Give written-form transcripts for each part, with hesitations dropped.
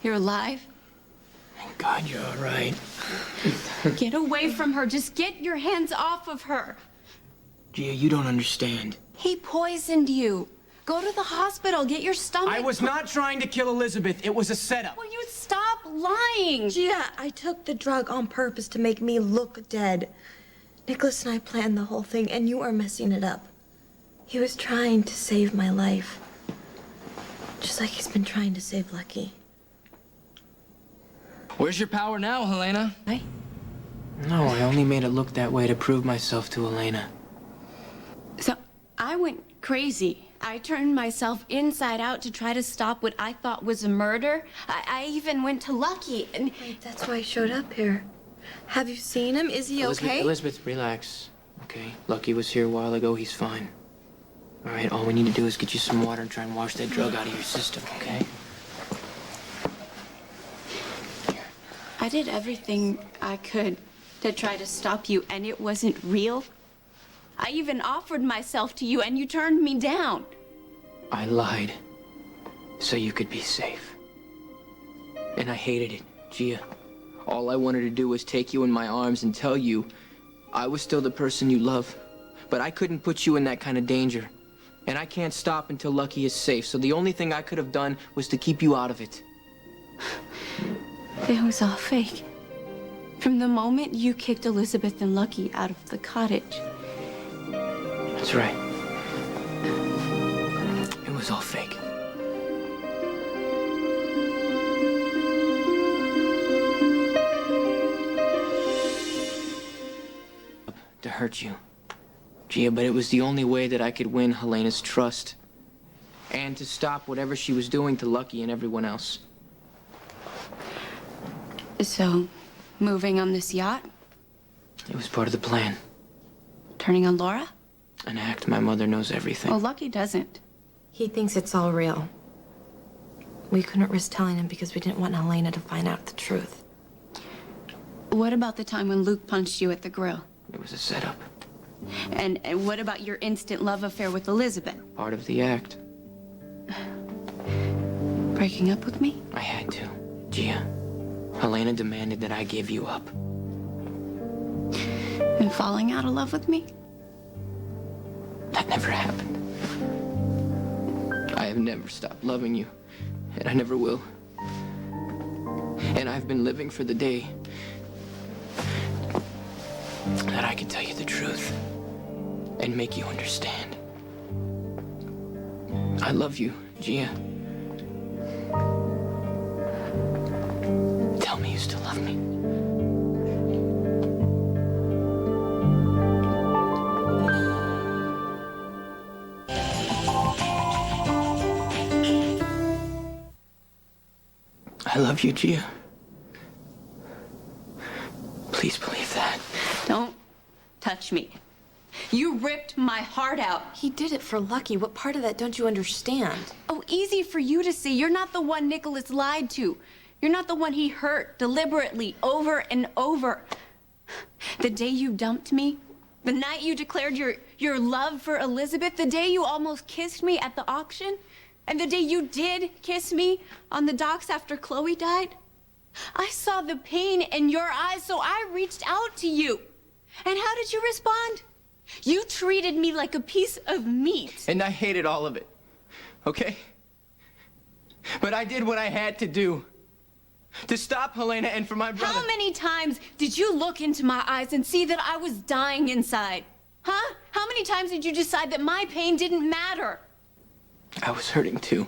You're alive? Thank God you're all right. Get away from her. Just get your hands off of her. Gia, you don't understand. He poisoned you. Go to the hospital. Get your stomach... I was not trying to kill Elizabeth. It was a setup. Will you stop lying? Gia, I took the drug on purpose to make me look dead. Nikolas and I planned the whole thing, and you are messing it up. He was trying to save my life. Just like he's been trying to save Lucky. Where's your power now, Helena? No, I only made it look that way to prove myself to Elena. So, I went crazy. I turned myself inside out to try to stop what I thought was a murder. I even went to Lucky and... Wait, that's why I showed up here. Have you seen him? Is he okay? Elizabeth, relax. Okay, Lucky was here a while ago. He's fine. All right, all we need to do is get you some water and try and wash that drug out of your system, okay? I did everything I could to try to stop you, and it wasn't real. I even offered myself to you, and you turned me down. I lied so you could be safe. And I hated it, Gia. All I wanted to do was take you in my arms and tell you I was still the person you love. But I couldn't put you in that kind of danger. And I can't stop until Lucky is safe. So the only thing I could have done was to keep you out of it. It was all fake. From the moment you kicked Elizabeth and Lucky out of the cottage. That's right. It was all fake. To hurt you, Gia, but it was the only way that I could win Helena's trust and to stop whatever she was doing to Lucky and everyone else. So, moving on this yacht? It was part of the plan. Turning on Laura? An act. My mother knows everything. Well, Lucky doesn't. He thinks it's all real. We couldn't risk telling him because we didn't want Helena to find out the truth. What about the time when Luke punched you at the grill? It was a setup. And what about your instant love affair with Elizabeth? Part of the act. Breaking up with me? I had to, Gia. Helena demanded that I give you up. And falling out of love with me? That never happened. I have never stopped loving you, and I never will. And I've been living for the day that I can tell you the truth and make you understand. I love you, Gia. Tell me you still love me. I love you, Gia. Please believe that. Don't touch me. You ripped my heart out. He did it for Lucky. What part of that don't you understand? Oh, easy for you to see. You're not the one Nikolas lied to. You're not the one he hurt deliberately over and over. The day you dumped me, the night you declared your love for Elizabeth, the day you almost kissed me at the auction, and the day you did kiss me on the docks after Chloe died, I saw the pain in your eyes, so I reached out to you. And how did you respond? You treated me like a piece of meat. And I hated all of it, okay? But I did what I had to do to stop Helena and for my brother. How many times did you look into my eyes and see that I was dying inside? Huh? How many times did you decide that my pain didn't matter? I was hurting too.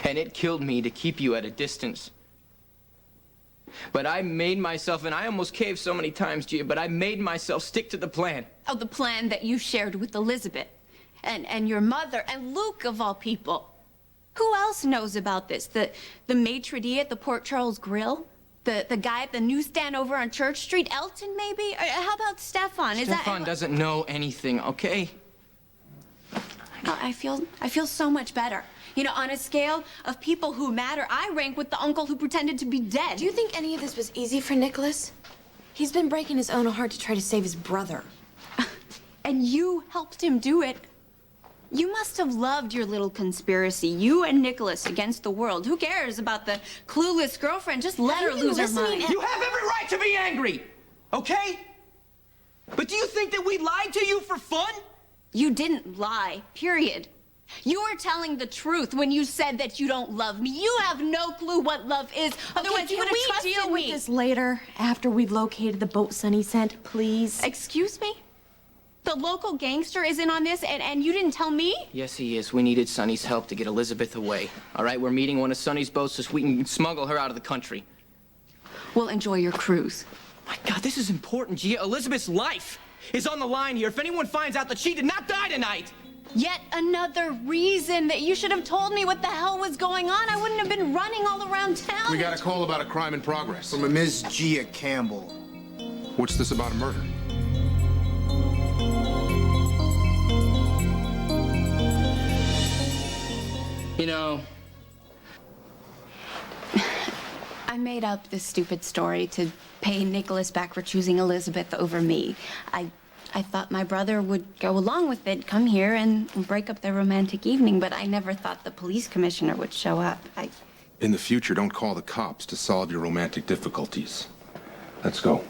And it killed me to keep you at a distance. But I made myself, and I almost caved so many times, Gia, but I made myself stick to the plan. Oh, the plan that you shared with Elizabeth and your mother and Luke, of all people. Who else knows about this? The maitre d' at the Port Charles Grill? The guy at the newsstand over on Church Street? Elton, maybe? Or how about Stefan? Stefan doesn't know anything, okay? Oh, I feel so much better. You know, on a scale of people who matter, I rank with the uncle who pretended to be dead. Do you think any of this was easy for Nikolas? He's been breaking his own heart to try to save his brother. And you helped him do it. You must have loved your little conspiracy. You and Nikolas against the world. Who cares about the clueless girlfriend? Just let her lose her mind. You have every right to be angry, okay? But do you think that we lied to you for fun? You didn't lie, period. You were telling the truth when you said that you don't love me. You have no clue what love is. Otherwise, you would have trusted deal with me. this later, after we've located the boat Sonny sent, please? Excuse me? The local gangster is in on this, and you didn't tell me? Yes, he is. We needed Sonny's help to get Elizabeth away. All right, we're meeting one of Sonny's boats so we can smuggle her out of the country. Well, enjoy your cruise. My God, this is important, Gia. Elizabeth's life is on the line here. If anyone finds out that she did not die tonight. Yet another reason that you should have told me what the hell was going on. I wouldn't have been running all around town. We got a call about a crime in progress. From a Miss Gia Campbell. What's this about a murder? You know, I made up this stupid story to pay Nikolas back for choosing Elizabeth over me. I thought my brother would go along with it, come here and break up their romantic evening, but I never thought the police commissioner would show up. In the future, don't call the cops to solve your romantic difficulties. Let's go.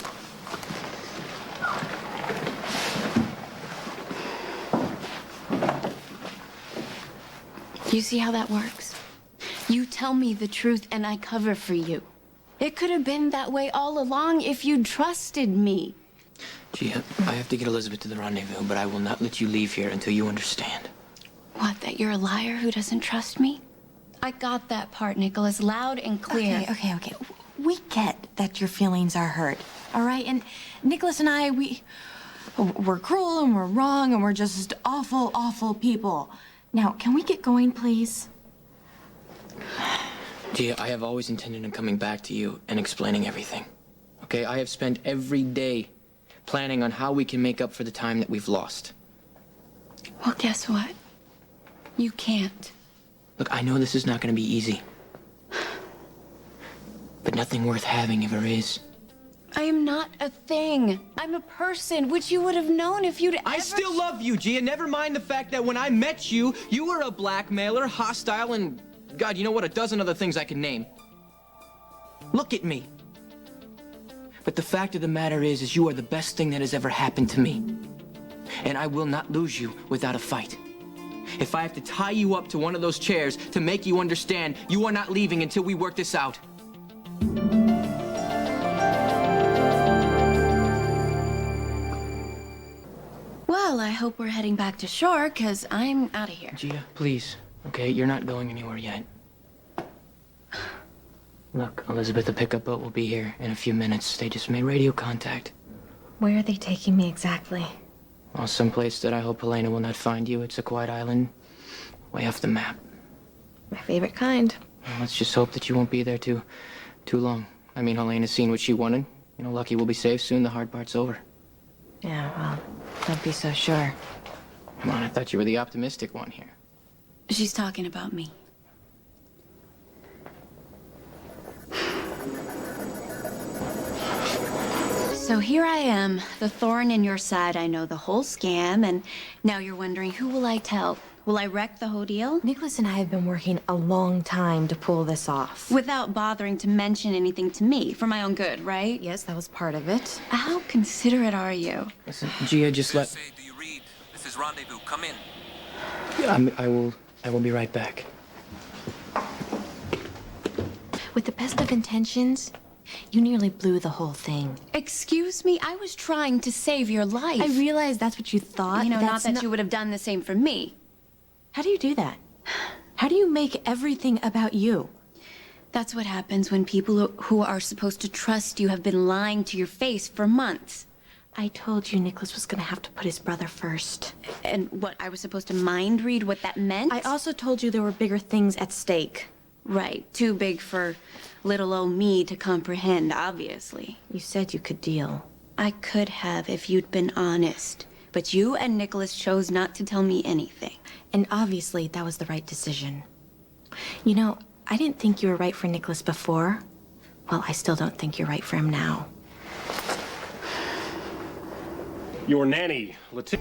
You see how that works? You tell me the truth and I cover for you. It could have been that way all along if you'd trusted me. Gia, I have to get Elizabeth to the rendezvous, but I will not let you leave here until you understand. What, that you're a liar who doesn't trust me? I got that part, Nikolas, loud and clear. Okay. We get that your feelings are hurt, all right? And Nikolas and I, we're cruel and we're wrong and we're just awful, awful people. Now, can we get going, please? Gia, I have always intended on coming back to you and explaining everything. Okay, I have spent every day planning on how we can make up for the time that we've lost. Well, guess what? You can't. Look, I know this is not going to be easy. But nothing worth having ever is. I am not a thing. I'm a person, which you would have known if you'd I still love you, Gia. Never mind the fact that when I met you, you were a blackmailer, hostile, and God, you know what? A dozen other things I can name. Look at me. But the fact of the matter is you are the best thing that has ever happened to me. And I will not lose you without a fight. If I have to tie you up to one of those chairs to make you understand, you are not leaving until we work this out. Well, I hope we're heading back to shore, because I'm out of here. Gia, please. Okay, you're not going anywhere yet. Look, Elizabeth, the pickup boat will be here in a few minutes. They just made radio contact. Where are they taking me exactly? Well, someplace that I hope Helena will not find you. It's a quiet island way off the map. My favorite kind. Well, let's just hope that you won't be there too long. I mean, Helena's seen what she wanted. You know, Lucky will be safe soon. The hard part's over. Yeah, well, don't be so sure. Come on, I thought you were the optimistic one here. She's talking about me. So here I am, the thorn in your side. I know the whole scam, and now you're wondering, who will I tell? Will I wreck the whole deal? Nikolas and I have been working a long time to pull this off. Without bothering to mention anything to me, for my own good, right? Yes, that was part of it. How considerate are you? Listen, Gia, just let... Say, do you read? This is Rendezvous. Come in. I will be right back. With the best of intentions, you nearly blew the whole thing. Excuse me, I was trying to save your life. I realize that's what you thought. You know, not That's that you would have done the same for me. How do you do that? How do you make everything about you? That's what happens when people who are supposed to trust you have been lying to your face for months. I told you Nikolas was gonna have to put his brother first. And what, I was supposed to mind read what that meant? I also told you there were bigger things at stake. Right, too big for little old me to comprehend, obviously. You said you could deal. I could have if you'd been honest. But you and Nikolas chose not to tell me anything. And obviously, that was the right decision. You know, I didn't think you were right for Nikolas before. Well, I still don't think you're right for him now. Your nanny, Latif.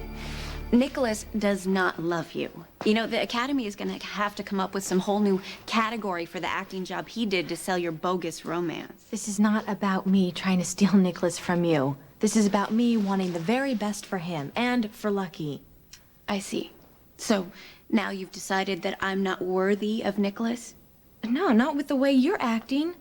Nikolas does not love you. You know, the Academy is gonna have to come up with some whole new category for the acting job he did to sell your bogus romance. This is not about me trying to steal Nikolas from you. This is about me wanting the very best for him and for Lucky. I see. So, now you've decided that I'm not worthy of Nikolas? No, not with the way you're acting.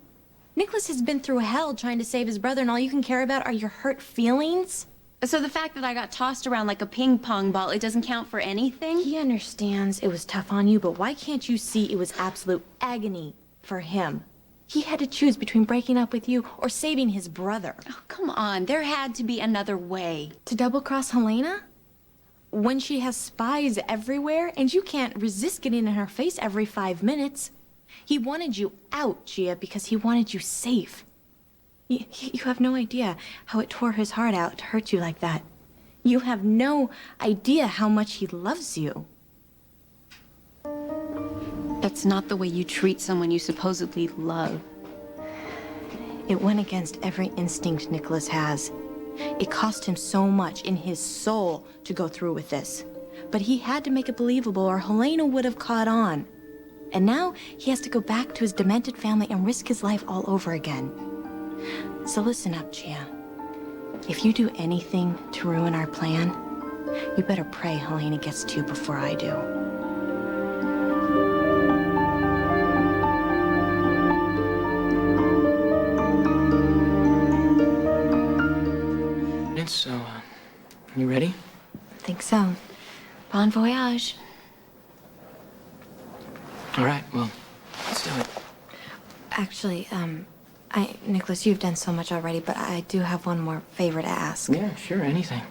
Nikolas has been through hell trying to save his brother, and all you can care about are your hurt feelings? So the fact that I got tossed around like a ping pong ball, it doesn't count for anything? He understands it was tough on you, but why can't you see it was absolute agony for him? He had to choose between breaking up with you or saving his brother. Oh, come on. There had to be another way. To double-cross Helena? When she has spies everywhere, and you can't resist getting in her face every 5 minutes. He wanted you out, Gia, because he wanted you safe. You have no idea how it tore his heart out to hurt you like that. You have no idea how much he loves you. That's not the way you treat someone you supposedly love. It went against every instinct Nikolas has. It cost him so much in his soul to go through with this. But he had to make it believable or Helena would have caught on. And now he has to go back to his demented family and risk his life all over again. So listen up, Gia. If you do anything to ruin our plan, you better pray Helena gets to you before I do. So, you ready? Think so. Bon voyage. All right, well, let's do it. Actually, Nikolas, you've done so much already, but I do have one more favor to ask. Yeah, sure, anything.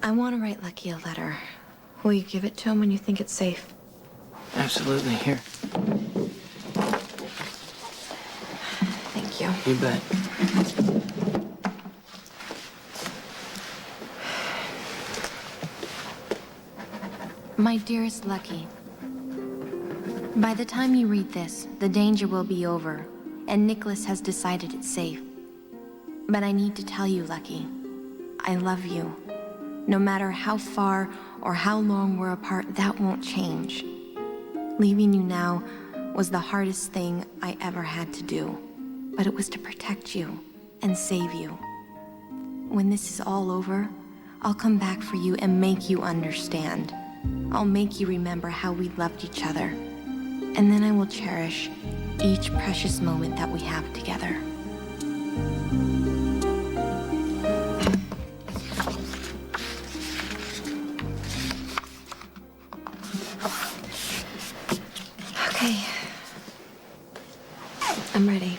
I want to write Lucky a letter. Will you give it to him when you think it's safe? Absolutely, here. Thank you. You bet. My dearest Lucky, by the time you read this, the danger will be over, and Nikolas has decided it's safe. But I need to tell you, Lucky, I love you. No matter how far or how long we're apart, that won't change. Leaving you now was the hardest thing I ever had to do, but it was to protect you and save you. When this is all over, I'll come back for you and make you understand. I'll make you remember how we loved each other. And then I will cherish each precious moment that we have together. Okay. I'm ready.